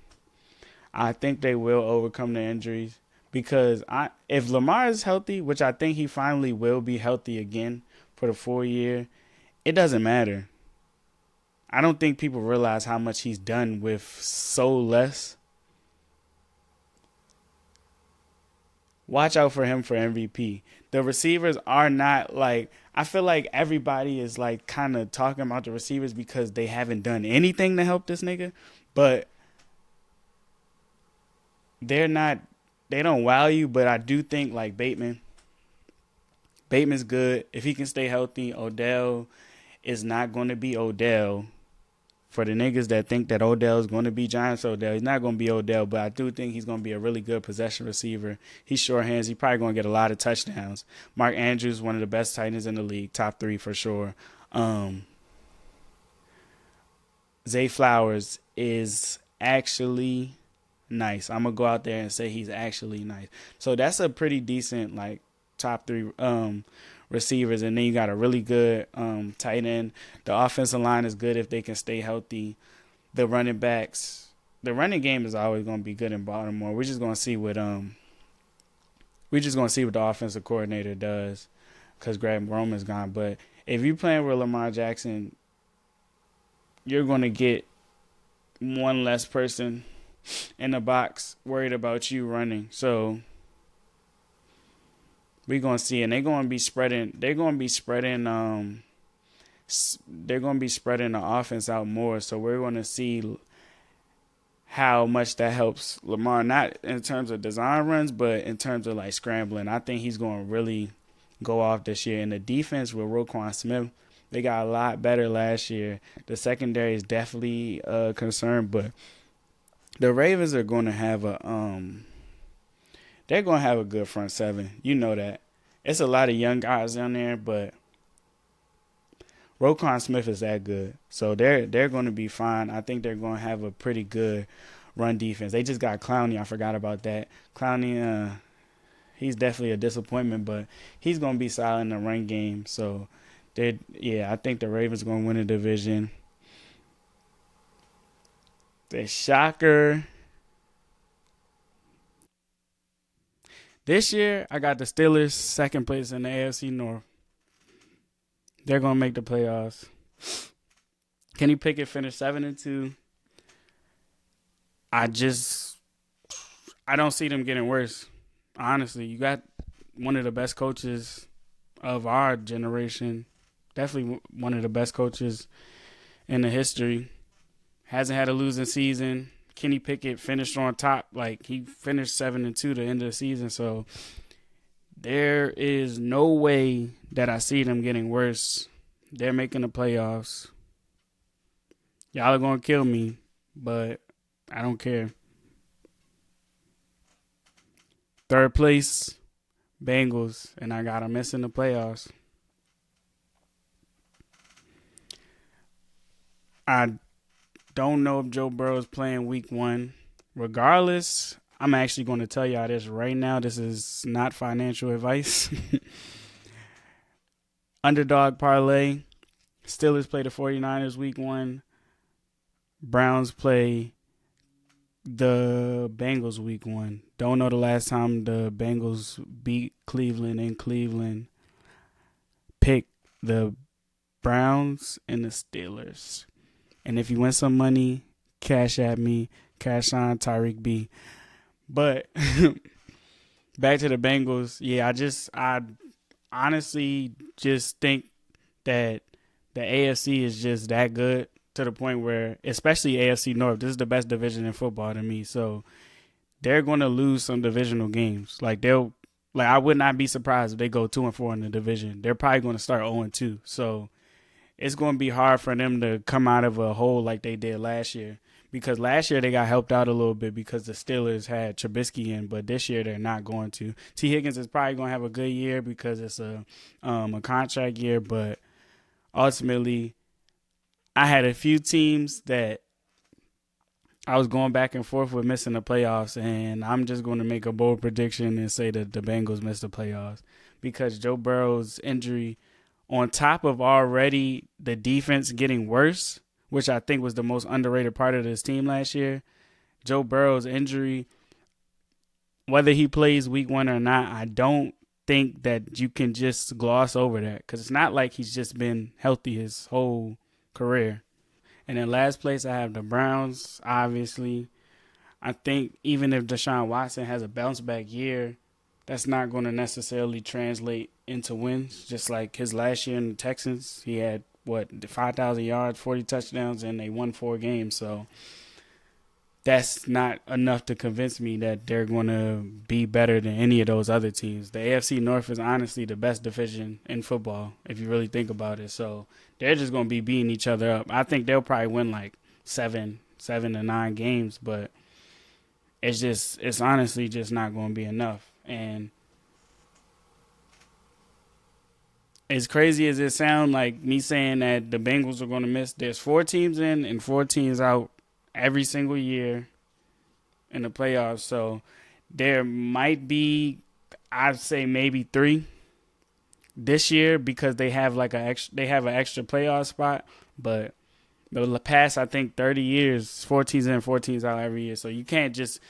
I think they will overcome the injuries because if Lamar is healthy, which I think he finally will be healthy again for the full year, it doesn't matter. I don't think people realize how much he's done with so less. Watch out for him for MVP. The receivers are not like, I feel like everybody is like kind of talking about the receivers because they haven't done anything to help this nigga, but they're not wow you, but I do think like Bateman's good. If he can stay healthy, Odell is not going to be Odell. For the niggas that think that Odell is going to be Giants Odell, he's not going to be Odell, but I do think he's going to be a really good possession receiver. He's short hands. He's probably going to get a lot of touchdowns. Mark Andrews, one of the best tight ends in the league, top 3 for sure. Zay Flowers is actually nice. I'm going to go out there and say he's actually nice. So that's a pretty decent, like, top 3 receivers, and then you got a really good tight end. The offensive line is good if they can stay healthy. The running backs, the running game is always going to be good in Baltimore. We're just going to see what the offensive coordinator does because Greg Roman's gone. But if you're playing with Lamar Jackson, you're going to get one less person in the box worried about you running. So we're going to see, and they're going to be spreading the offense out more. So we're going to see how much that helps Lamar, not in terms of design runs, but in terms of like scrambling. I think he's going to really go off this year. And the defense with Roquan Smith, they got a lot better last year. The secondary is definitely a concern, but the Ravens are going to have they're going to have a good front seven. You know that. It's a lot of young guys down there, but Roquan Smith is that good. So they're going to be fine. I think they're going to have a pretty good run defense. They just got Clowney. I forgot about that. Clowney, he's definitely a disappointment, but he's going to be solid in the run game. So, I think the Ravens are going to win the division. The shocker. This year, I got the Steelers second place in the AFC North. They're going to make the playoffs. Kenny Pickett finished 7-2. I don't see them getting worse. Honestly, you got one of the best coaches of our generation. Definitely one of the best coaches in the history. Hasn't had a losing season. Kenny Pickett finished on top. Like, he finished 7-2 the end of the season. So there is no way that I see them getting worse. They're making the playoffs. Y'all are going to kill me, but I don't care. Third place, Bengals, and I got them missing the playoffs. I don't know if Joe Burrow is playing week 1. Regardless, I'm actually going to tell y'all this right now. This is not financial advice. Underdog parlay. Steelers play the 49ers week 1. Browns play the Bengals week 1. Don't know the last time the Bengals beat Cleveland in Cleveland. Pick the Browns and the Steelers. And if you win some money, cash at me. Cash on Tyreek B. But back to the Bengals. Yeah, I honestly just think that the AFC is just that good to the point where, especially AFC North, this is the best division in football to me. So they're going to lose some divisional games. I would not be surprised if they go 2-4 in the division. They're probably going to start 0-2. So it's going to be hard for them to come out of a hole like they did last year. Because last year they got helped out a little bit because the Steelers had Trubisky in, but this year they're not going to. T. Higgins is probably going to have a good year because it's a contract year, but ultimately I had a few teams that I was going back and forth with missing the playoffs, and I'm just going to make a bold prediction and say that the Bengals missed the playoffs because Joe Burrow's injury, on top of already the defense getting worse, which I think was the most underrated part of this team last year, Joe Burrow's injury, whether he plays week 1 or not, I don't think that you can just gloss over that because it's not like he's just been healthy his whole career. And in last place, I have the Browns, obviously. I think even if Deshaun Watson has a bounce-back year, that's not going to necessarily translate into wins. Just like his last year in the Texans, he had, 5,000 yards, 40 touchdowns, and they won 4 games. So that's not enough to convince me that they're going to be better than any of those other teams. The AFC North is honestly the best division in football, if you really think about it. So they're just going to be beating each other up. I think they'll probably win like seven to 9 games, but it's honestly just not going to be enough. And as crazy as it sounds, like me saying that the Bengals are going to miss, there's 4 teams in and 4 teams out every single year in the playoffs. So there might be, I'd say maybe 3 this year because they have like an extra playoff spot. But the past, I think, 30 years, 4 teams in, 4 teams out every year. So you can't just,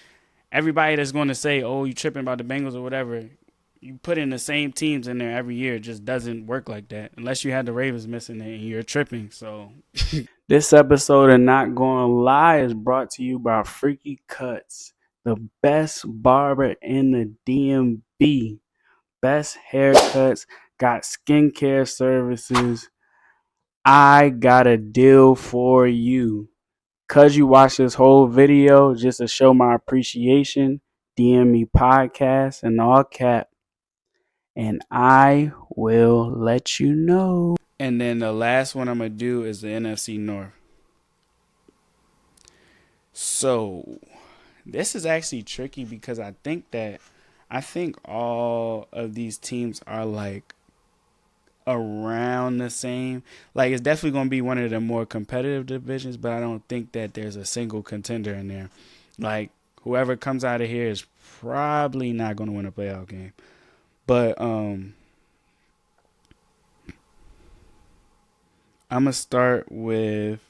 everybody that's going to say, oh, you tripping about the Bengals or whatever, you put in the same teams in there every year. It just doesn't work like that unless you had the Ravens missing it and you're tripping. So this episode of Not Gonna Lie is brought to you by Freaky Cuts, the best barber in the DMV. Best haircuts, got skincare services. I got a deal for you. Cause you watch this whole video just to show my appreciation, DM me podcast in all cap, and I will let you know. And then the last one I'm going to do is the NFC North. So this is actually tricky because I think all of these teams are like around the same. Like, it's definitely going to be one of the more competitive divisions, but I don't think that there's a single contender in there. Like, whoever comes out of here is probably not going to win a playoff game. But I'm going to start with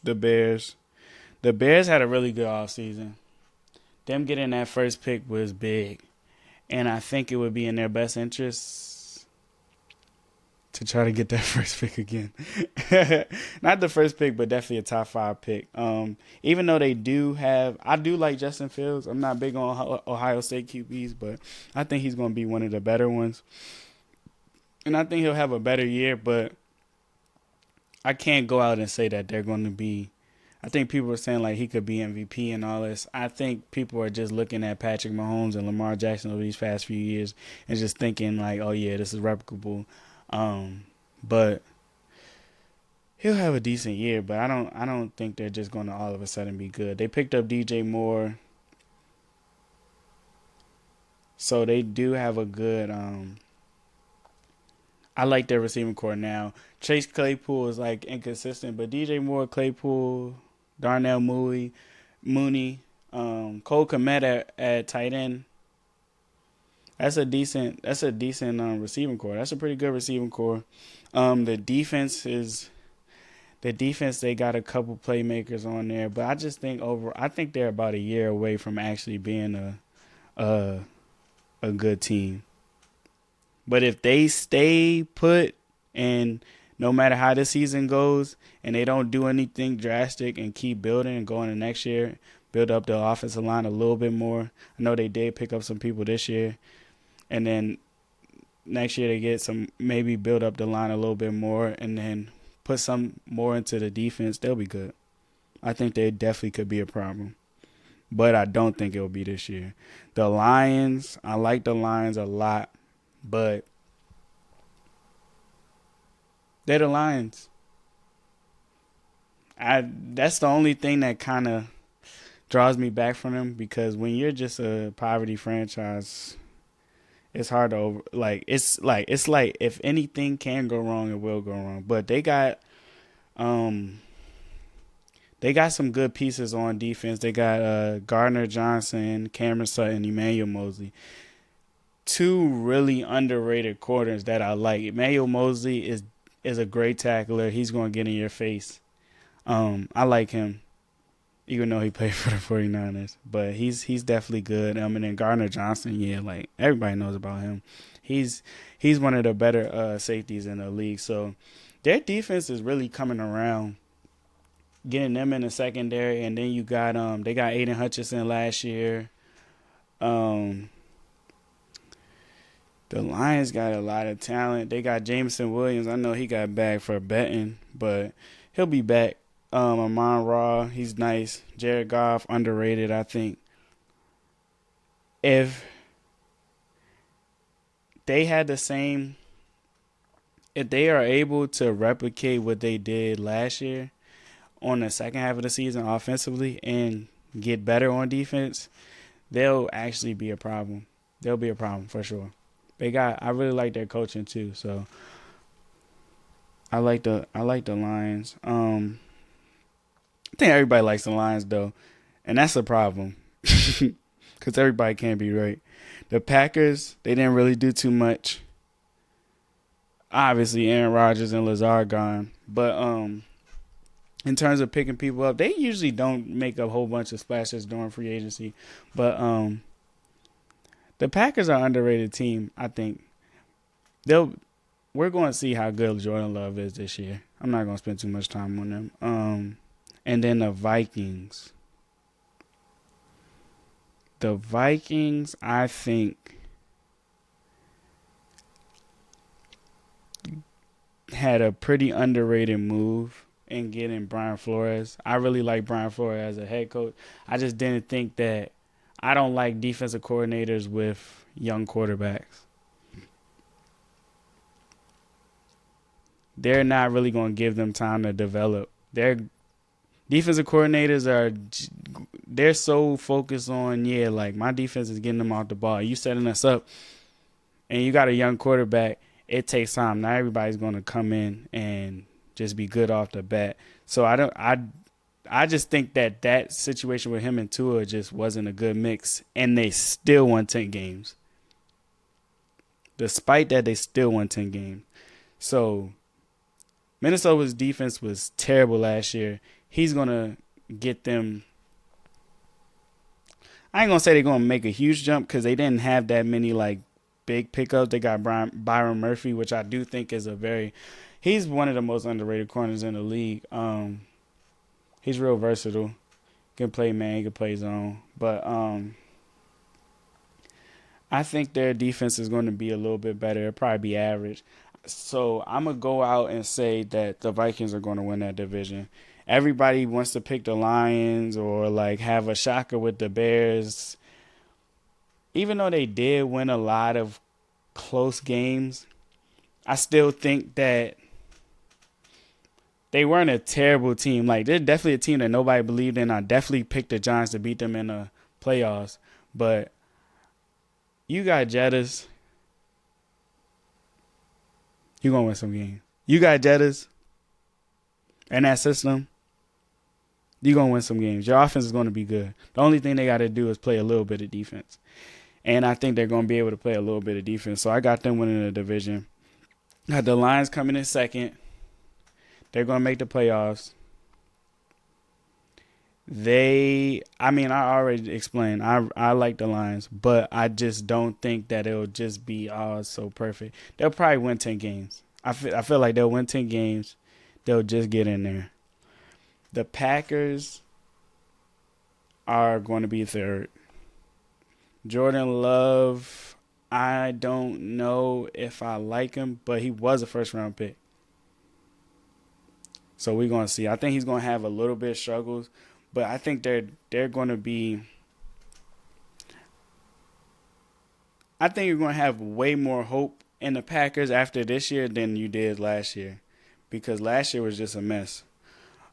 the Bears. The Bears had a really good offseason. Them getting that first pick was big. And I think it would be in their best interest to try to get that first pick again. Not the first pick, but definitely a top 5 pick. Even though I do like Justin Fields. I'm not big on Ohio State QBs, but I think he's going to be one of the better ones. And I think he'll have a better year, but I can't go out and say that they're going to be. I think people are saying like he could be MVP and all this. I think people are just looking at Patrick Mahomes and Lamar Jackson over these past few years and just thinking like, oh yeah, this is replicable. But he'll have a decent year, but I don't think they're just going to all of a sudden be good. They picked up DJ Moore, so they do have a good. I like their receiving core now. Chase Claypool is like inconsistent, but DJ Moore, Claypool, Darnell Mooney, Cole Kmet at tight end. That's a decent receiving core. That's a pretty good receiving core. The defense, they got a couple playmakers on there, but I just think I think they're about a year away from actually being a good team. But if they stay put and no matter how the season goes and they don't do anything drastic and keep building and going to next year, build up the offensive line a little bit more. I know they did pick up some people this year. And then next year they get maybe build up the line a little bit more and then put some more into the defense. They'll be good. I think they definitely could be a problem. But I don't think it'll be this year. The Lions, I like the Lions a lot. But they're the Lions. That's the only thing that kind of draws me back from them because when you're just a poverty franchise, it's hard to it's like if anything can go wrong, it will go wrong. But they got some good pieces on defense. They got Gardner Johnson, Cameron Sutton, Emmanuel Mosley. 2 really underrated corners that I like. Emmanuel Mosley is a great tackler. He's going to get in your face. I like him, even though he played for the 49ers. But he's definitely good. And then Gardner Johnson, yeah, like everybody knows about him. He's one of the better safeties in the league. So their defense is really coming around, getting them in the secondary. And then you got they got Aiden Hutchinson last year. The Lions got a lot of talent. They got Jameson Williams. I know he got back for betting, but he'll be back. Amon-Ra, he's nice. Jared Goff, underrated, I think. If they had the same, if they are able to replicate what they did last year on the second half of the season offensively and get better on defense, they'll actually be a problem. They'll be a problem for sure. I really like their coaching too, so I like the Lions. I think everybody likes the Lions though, and that's a problem because everybody can't be right. The Packers, they didn't really do too much. Obviously, Aaron Rodgers and Lazard gone, but in terms of picking people up, they usually don't make a whole bunch of splashes during free agency. But the Packers are an underrated team, I think. We're going to see how good Jordan Love is this year. I'm not going to spend too much time on them. And then the Vikings. The Vikings, I think, had a pretty underrated move in getting Brian Flores. I really like Brian Flores as a head coach. I just didn't think that – I don't like defensive coordinators with young quarterbacks. They're not really going to give them time to develop. Their defensive coordinators they're so focused on, like my defense is getting them off the ball. You setting us up and you got a young quarterback, it takes time. Not everybody's going to come in and just be good off the bat. So I just think that situation with him and Tua just wasn't a good mix, and they still won 10 games. Despite that, they still won 10 games. So Minnesota's defense was terrible last year. He's going to get them. I ain't going to say they're going to make a huge jump because they didn't have that many big pickups. They got Byron Murphy, which I do think is he's one of the most underrated corners in the league. He's real versatile. Can play man, can play zone. But I think their defense is going to be a little bit better. It'll probably be average. So I'm going to go out and say that the Vikings are going to win that division. Everybody wants to pick the Lions or have a shocker with the Bears. Even though they did win a lot of close games, I still think that they weren't a terrible team. They're definitely a team that nobody believed in. I definitely picked the Giants to beat them in the playoffs. But you got Jettas. You're going to win some games. You got Jettas and that system. You're going to win some games. Your offense is going to be good. The only thing they got to do is play a little bit of defense. And I think they're going to be able to play a little bit of defense. So I got them winning the division. Got the Lions coming in second. They're going to make the playoffs. I already explained. I like the Lions, but I just don't think that it'll just be so perfect. They'll probably win 10 games. I feel like they'll win 10 games. They'll just get in there. The Packers are going to be third. Jordan Love, I don't know if I like him, but he was a first-round pick. So we're going to see. I think he's going to have a little bit of struggles, but I think they're going to be – I think you're going to have way more hope in the Packers after this year than you did last year, because last year was just a mess.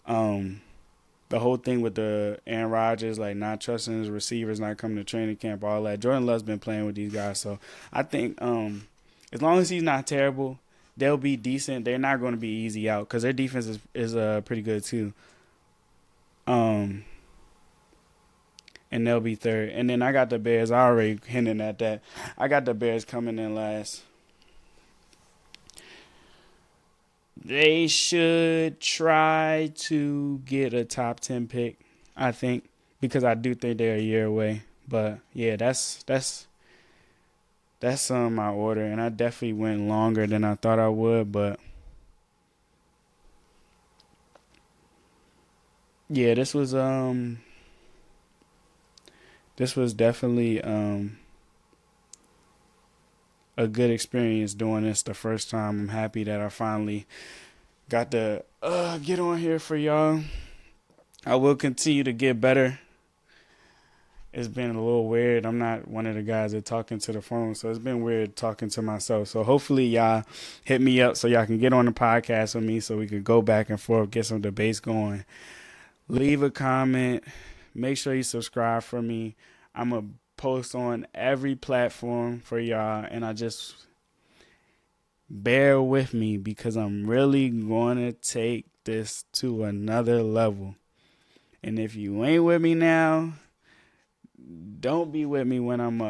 The whole thing with the Aaron Rodgers, not trusting his receivers, not coming to training camp, all that. Jordan Love's been playing with these guys. So I think as long as he's not terrible, they'll be decent. They're not going to be easy out because their defense is pretty good too. And they'll be third. And then I got the Bears. I already hinted at that. I got the Bears coming in last. They should try to get a top 10 pick, I think, because I do think they're a year away. But yeah, that's my order, and I definitely went longer than I thought I would. But yeah, this was definitely a good experience doing this the first time. I'm happy that I finally got to get on here for y'all. I will continue to get better. It's been a little weird. I'm not one of the guys that talk into the phone, so it's been weird talking to myself. So hopefully y'all hit me up so y'all can get on the podcast with me so we could go back and forth, get some debates going. Leave a comment. Make sure you subscribe for me. I'm going to post on every platform for y'all, and I just bear with me because I'm really going to take this to another level. And if you ain't with me now, don't be with me when I'm up.